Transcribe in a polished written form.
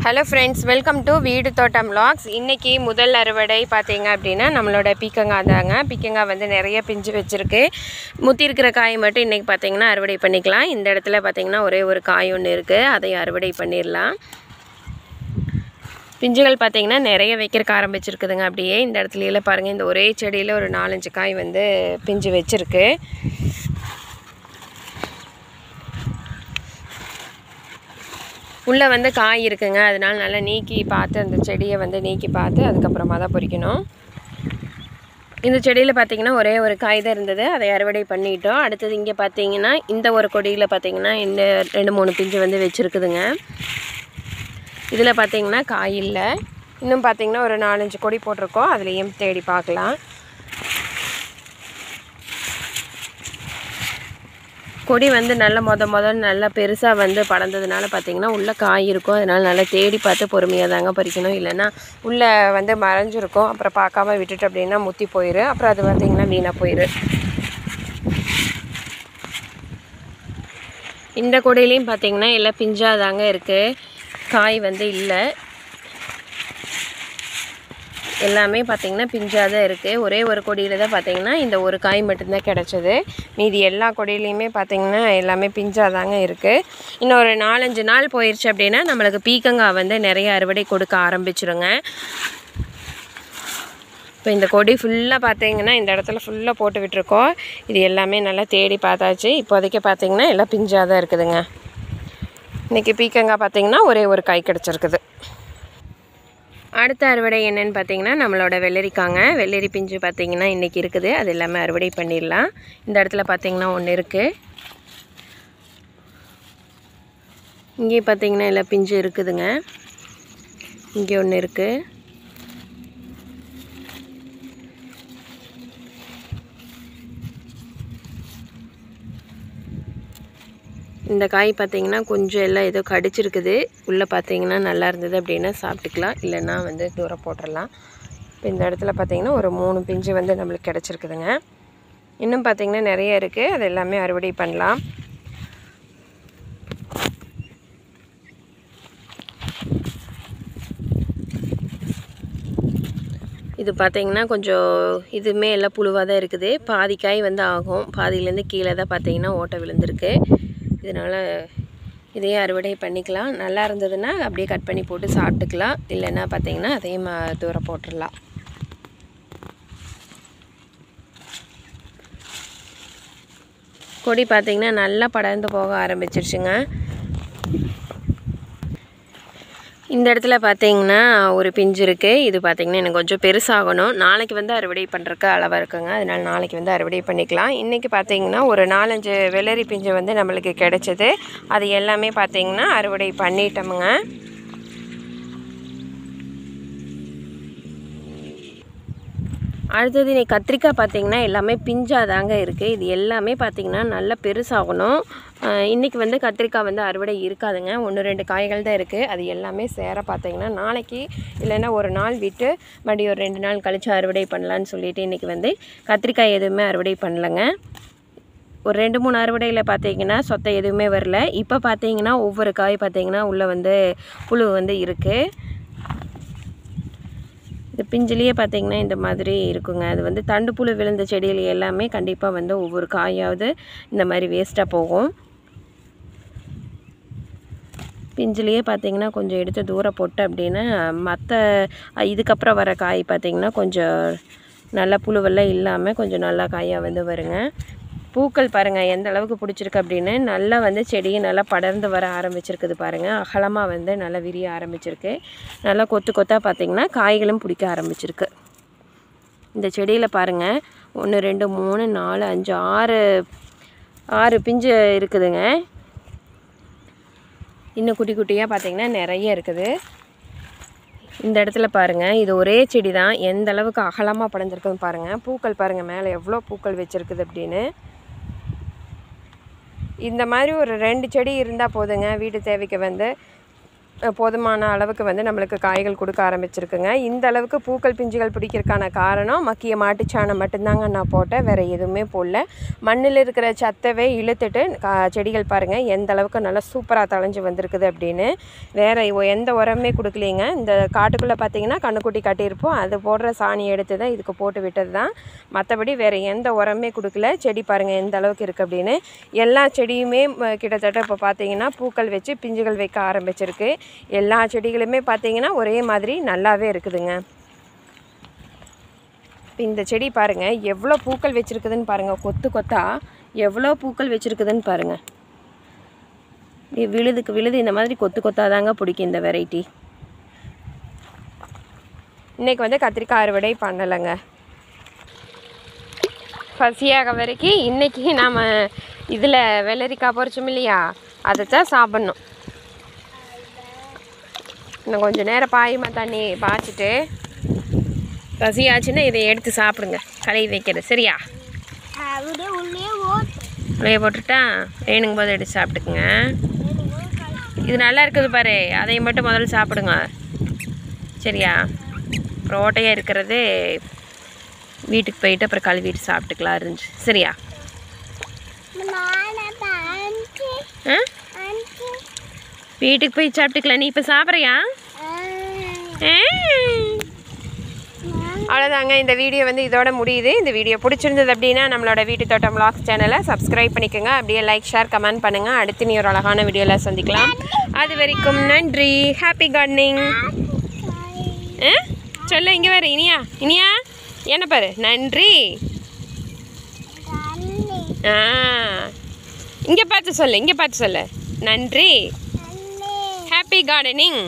Hello friends, welcome to வீடு தோட்டம் vlogs. இன்னைக்கு முதல் அறுவடை பாத்தீங்க அப்படினா நம்மளோட பீக்கங்காய் தாங்க. பீக்கங்காய் வந்து நிறைய பிஞ்சு வச்சிருக்கு. முத்தி இருக்கிற காய் மட்டும் இன்னைக்கு பாத்தீங்கன்னா அறுவடை பண்ணிக்கலாம். இந்த இடத்துல பாத்தீங்கன்னா ஒரே ஒரு காய் ஒன்னு இருக்கு. அதை அறுவடை பண்ணிரலாம். பிஞ்சுகள் பாத்தீங்கன்னா நிறைய வைக்கிறக்க ஆரம்பிச்சிருக்குதுங்க. அப்படியே இந்த இடத்துலயே பாருங்க இந்த ஒரே செடியில ஒரு 4-5 காய் வந்து பிஞ்சு வச்சிருக்கு. உள்ள வந்து காய் இருக்குங்க. அதனால நல்லா நீக்கி பார்த்து அந்த செடியை வந்து நீக்கி பார்த்து அதுக்கு அப்புறமா தான் பறிக்கணும். இந்த செடியில பாத்தீங்கன்னா ஒரே ஒரு காய் தான் இருந்தது. அதை அறுவடை பண்ணிட்டோம். அடுத்து இங்க பாத்தீங்கன்னா இந்த ஒரு கொடியில பாத்தீங்கன்னா இந்த 2-3 பிஞ்சு வந்து வெச்சிருக்குதுங்க. இதுல பாத்தீங்கன்னா காய் இல்ல. இன்னும் பாத்தீங்கன்னா ஒரு 4-5 கொடி போட்டுருக்கோம். அதுலயும் தேடி பார்க்கலாம். கொடி வந்து நல்ல முதல்ல நல்ல பெருசா வந்து படர்ந்ததனால பாத்தீங்கன்னா உள்ள காய் இருக்கும். அதனால நல்லா தேடி பார்த்து பொறுமையா தாங்க பறிக்கணும். இல்லனா உள்ள வந்து மறைஞ்சிருக்கும். அப்புறம் பார்க்காம விட்டுட்டு அப்படினா முத்தி போயிரும். அப்புறம் அது பாத்தீங்கன்னா வீணா போயிரும். இந்த கொடியிலயும் பாத்தீங்கன்னா எல்லாம் பிஞ்சா தாங்க இருக்கு. காய் வந்து இல்ல. எல்லாமே பாத்தீங்கன்னா பிஞ்சா தான் இருக்கு. ஒரே ஒரு கொடியில தான் பாத்தீங்கன்னா இந்த ஒரு காய் மட்டும் தான் கிடைச்சது. மீதி எல்லா கொடியிலயுமே பாத்தீங்கன்னா எல்லாமே பிஞ்சா தாங்க இருக்கு. இன்னும் ஒரு 4-5 நாள் போயிருச்சு அப்படினா நமக்கு பீக்கங்காய் வந்து நிறைய அறுவடை கொடுக்க ஆரம்பிச்சிருங்க. இப்போ இந்த கொடி ஃபுல்லா பாத்தீங்கன்னா இந்த இடத்துல ஃபுல்லா போட்டு விட்டுருக்கோம். இது எல்லாமே நல்லா தேடி பார்த்தாச்சு. இப்போதைக்கு பாத்தீங்கன்னா எல்லாம் பிஞ்சா தான் இருக்குதுங்க. இன்னைக்கு பீக்கங்காய் பாத்தீங்கன்னா ஒரே ஒரு காய் கிடைச்சிருக்குது. அடுத்த அறுவடை என்னன்னு பாத்தீங்கன்னா நம்மளோட வெள்ளரிக்காங்க. வெள்ளரி பிஞ்சு பாத்தீங்கன்னா இன்னைக்கு இருக்குது. அது எல்லாமே அறுவடை பண்ணிரலாம். இந்த இடத்துல பாத்தீங்கன்னா ஒன்னு இருக்கு. இங்கே பாத்தீங்கன்னா எல்லா பிஞ்சு இருக்குதுங்க. இங்க ஒன்னு இருக்கு. இந்த காய் பாத்தீங்கன்னா கொஞ்சம் எல்லாம் ஏதோ கடிச்சிருக்குது. உள்ள பாத்தீங்கன்னா நல்லா இருந்தது அப்படினா சாப்பிட்டுக்கலாம். இல்லனா வந்து தூர போட்டுறலாம். இப்போ இந்த இடத்துல பாத்தீங்கன்னா ஒரு 3 பிஞ்சு வந்து நமக்கு கிடைச்சிருக்குதுங்க. இன்னும் பாத்தீங்கன்னா நிறைய இருக்கு. அது எல்லாமே அறுவடை பண்ணலாம். இது பாத்தீங்கன்னா கொஞ்சம் இதுமே எல்லாம் புழுவா தான் இருக்குது. பாதி காய் வந்து ஆகும். பாதியில இருந்து கீழ தான் பாத்தீங்கன்னா ஓட்டை விழுந்திருக்கு. இதனால இதையே அறுவடை பண்ணிக்கலாம். நல்லா இருந்ததுன்னா அப்படியே கட் பண்ணி போட்டு சாப்பிட்டுக்கலாம். இல்லைன்னா பார்த்தீங்கன்னா அதையும் தூர போட்டுடலாம். கொடி பார்த்தீங்கன்னா நல்லா படர்ந்து போக ஆரம்பிச்சிருச்சுங்க. இந்த இடத்துல பார்த்தீங்கன்னா ஒரு பிஞ்சு இருக்கு. இது பார்த்தீங்கன்னா எனக்கு கொஞ்சம் பெருசாகணும். நாளைக்கு வந்து அறுவடை பண்ணுறக்கு அளவாக இருக்குங்க. அதனால நாளைக்கு வந்து அறுவடை பண்ணிக்கலாம். இன்றைக்கி பார்த்தீங்கன்னா ஒரு 4-5 வெள்ளரி பிஞ்சு வந்து நம்மளுக்கு கிடைச்சது. அது எல்லாமே பார்த்தீங்கன்னா அறுவடை பண்ணிட்டோமுங்க. அடுத்தது இன்னைக்கு கத்திரிக்காய் பார்த்தீங்கன்னா எல்லாமே பிஞ்சா தாங்க இருக்குது. இது எல்லாமே பார்த்தீங்கன்னா நல்லா பெருசாகணும். இன்றைக்கி வந்து கத்திரிக்காய் வந்து அறுவடை இருக்காதுங்க. 1-2 காய்கள் தான் இருக்குது. அது எல்லாமே சேர பார்த்தீங்கன்னா நாளைக்கு இல்லைன்னா ஒரு நாள் விட்டு மறுபடியும் ஒரு 2 நாள் கழித்து அறுவடை பண்ணலான்னு சொல்லிட்டு இன்றைக்கி வந்து கத்திரிக்காய் எதுவுமே அறுவடை பண்ணலைங்க. ஒரு 2-3 அறுவடையில் பார்த்தீங்கன்னா சொத்தை எதுவுமே வரல. இப்போ பார்த்தீங்கன்னா ஒவ்வொரு காய் பார்த்தீங்கன்னா உள்ளே வந்து புழு வந்து இருக்குது. இந்த பிஞ்சிலேயே பார்த்தீங்கன்னா இந்த மாதிரி இருக்குங்க. அது வந்து தண்டு புழு விழுந்த செடியில் எல்லாமே கண்டிப்பாக வந்து ஒவ்வொரு காயாவது இந்த மாதிரி வேஸ்ட்டாக போகும். பிஞ்சிலேயே பார்த்தீங்கன்னா கொஞ்சம் எடுத்து தூரம் போட்டு அப்படின்னா மற்ற இதுக்கப்புறம் வர காய் பார்த்தீங்கன்னா கொஞ்சம் நல்ல புழுவெல்லாம் இல்லாமல் கொஞ்சம் நல்லா காயாக வந்து வருங்க. பூக்கள் பாருங்கள் எந்த அளவுக்கு பிடிச்சிருக்கு அப்படின்னு நல்லா வந்து செடியை நல்லா படர்ந்து வர ஆரம்பிச்சிருக்குது பாருங்கள். அகலமாக வந்து நல்லா விரிய ஆரம்பிச்சிருக்கு. நல்லா கொத்து கொத்தாக பார்த்திங்கன்னா காய்களும் பிடிக்க ஆரம்பிச்சிருக்கு. இந்த செடியில் பாருங்கள் 1 2 3 4 5 6 பிஞ்சு இருக்குதுங்க. இன்னும் குட்டி குட்டியாக பார்த்திங்கன்னா நிறைய இருக்குது. இந்த இடத்துல பாருங்கள் இது ஒரே செடி தான். எந்த அளவுக்கு அகலமாக படர்ந்துருக்குன்னு பாருங்கள். பூக்கள் பாருங்கள் மேலே எவ்வளோ பூக்கள் வச்சுருக்குது அப்படின்னு. இந்த மாதிரி ஒரு 2 செடி இருந்தால் போதுங்க வீட்டு தேவைக்கு வந்து. போதுமான அளவுக்கு வந்து நம்மளுக்கு காய்கள் கொடுக்க ஆரம்பிச்சிருக்குங்க. இந்த அளவுக்கு பூக்கள் பிஞ்சுகள் பிடிக்கிறதுக்கான காரணம் மக்கிய மாட்டுச்சாணம் மட்டும்தாங்க நான் போட்டேன், வேறு எதுவுமே போடல. மண்ணில் இருக்கிற சத்தவே இழுத்துட்டு செடிகள் பாருங்கள் எந்த அளவுக்கு நல்லா சூப்பராக தழைஞ்சு வந்திருக்குது அப்படின்னு. வேறு எந்த உரமே கொடுக்கலிங்க. இந்த காட்டுக்குள்ளே பார்த்திங்கன்னா கண்ணுக்குட்டி கட்டியிருப்போம், அது போடுற சாணி எடுத்து தான் இதுக்கு போட்டு விட்டது தான். மற்றபடி வேறு எந்த உரமே கொடுக்கல. செடி பாருங்கள் எந்த அளவுக்கு இருக்குது அப்படின்னு. எல்லா செடியுமே கிட்டத்தட்ட இப்போ பார்த்திங்கன்னா பூக்கள் வச்சு பிஞ்சுகள் வைக்க ஆரம்பிச்சிருக்கு. எல்லா செடிகளுமே பார்த்திங்கன்னா ஒரே மாதிரி நல்லாவே இருக்குதுங்க. இந்த செடி பாருங்கள் எவ்வளோ பூக்கள் வச்சுருக்குதுன்னு பாருங்கள், கொத்து கொத்தா எவ்வளோ பூக்கள் வச்சுருக்குதுன்னு பாருங்கள். விழுது இந்த மாதிரி கொத்து கொத்தாதாங்க பிடிக்கும் இந்த வெரைட்டி. இன்றைக்கி வந்து கத்திரிக்காய் அறுவடை பண்ணலைங்க. பசியாக வரைக்கும் இன்றைக்கி நாம் இதில் வெள்ளரிக்காய் பொரிச்சோம் இல்லையா, அதை தான் சாப்பிட்ணும். இன்னும் கொஞ்சம் நேரம் பாயுமா தண்ணி பாய்ச்சிட்டு பசியாச்சுன்னா இதை எடுத்து சாப்பிடுங்க, கழுவி வைக்கிறது சரியா? உள்ளே போட்டுட்டா வேணுங்கும் போது எடுத்து சாப்பிட்டுக்குங்க. இது நல்லா இருக்குது பாரு, அதையும் மட்டும் முதல்ல சாப்பிடுங்க சரியா? ரோட்டையாக இருக்கிறது வீட்டுக்கு போயிட்டு அப்புறம் கழுவிட்டு சாப்பிட்டுக்கலாம் இருந்துச்சு சரியா? வீட்டுக்கு போய் சாப்பிட்டுக்கலாம். நீ இப்போ சாப்பிட்றியா? அவ்வளோதாங்க, இந்த வீடியோ வந்து இதோட முடியுது. இந்த வீடியோ பிடிச்சிருந்தது அப்படின்னா நம்மளோட வீட்டு தோட்டம் vlogs சேனலை சப்ஸ்கிரைப் பண்ணிக்கோங்க. அப்படியே லைக் ஷேர் கமெண்ட் பண்ணுங்கள். அடுத்து நீ ஒரு அழகான வீடியோவில் சந்திக்கலாம். அது வரைக்கும் நன்றி. Happy gardening. சொல்ல இங்கே வேறு இனியா என்ன பாரு, நன்றி. இங்கே பார்த்து சொல்லு நன்றி. Happy gardening.